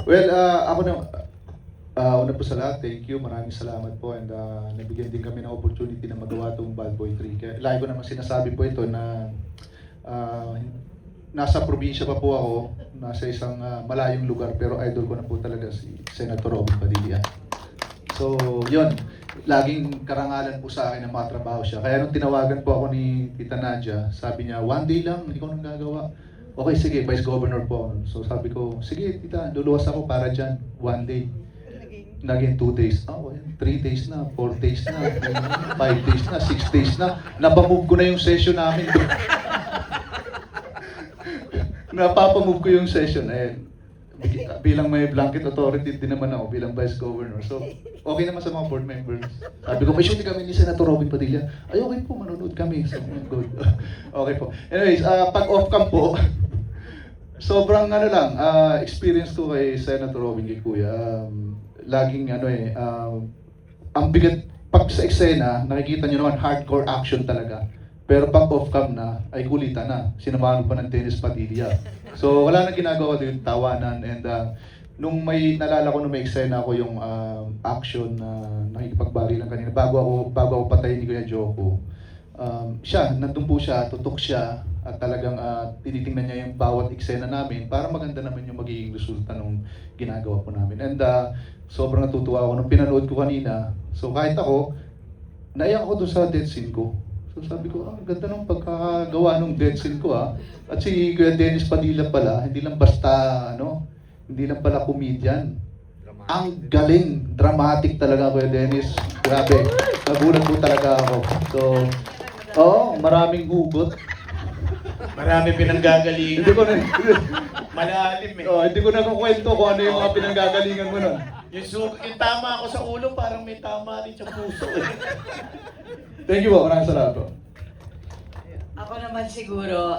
Well, ako na, una po sa lahat, thank you. Maraming salamat po and nabigyan din kami ng opportunity na magawa itong Bad Boy 3. Kaya lagi ko naman sinasabi po ito na nasa probinsya pa po ako, nasa isang malayong lugar, pero idol ko na po talaga si Senator Robin Padilla. So, yun. Laging karangalan po sa akin na makatrabaho siya. Kaya nung tinawagan po ako ni Tita Nadia, sabi niya, one day lang, ikaw nang gagawa. Okay, sige, Vice Governor po ako. So sabi ko, sige Tita, luluwas ako para dyan, one day. Naging 2 days. Oh, 3 days na, 4 days na, 5 days na, 6 days na. Napamove ko na yung session namin. Napapamove ko yung session. Bilang may blanket authority din naman ako, bilang Vice Governor. So, okay naman sa mga board members. Sabi ko, may shooting kami ni Senator Robin Padilla. Ay, okay po, manonood kami. So, good. Okay po. Anyways, pag off-cam po, sobrang experience ko kay Senator Robin, kay Kuya. Laging ang bigat, pag sa eksena, nakikita nyo naman hardcore action talaga. Pero pag off-cam na, ay kulitan na. Sinamahan pa ng Dennis Padilla. So wala nang ginagawa din, tawanan. And nung nalala ko nung may eksena ako yung action na nakikipagbari lang kanina, bago ako patayin ni Kuya Joko. Siya, nandun po siya, tutok siya, at talagang tinitingnan niya yung bawat eksena namin para maganda naman yung magiging resulta nung ginagawa po namin. And sobrang natutuwa ako nung pinanood ko kanina. So kahit ako, naiyak ako doon sa death scene ko. So sabi ko, ganda ng pagkakagawa ng death scene ko At si Kuya Dennis Padilla pala, hindi lang basta, hindi lang pala comedian. Ang galing, dramatic talaga Kuya Dennis. Grabe, nagulat po talaga ako. So, maraming hugot. Marami pinanggagalingan. Hindi ko na, Malalim eh. hindi ko na kukwento kung ano yung mga pinanggagalingan mo nun. Yung tama ako sa ulo, parang may tama rin sa puso. Thank you po, maraming salamat po. Ako naman siguro,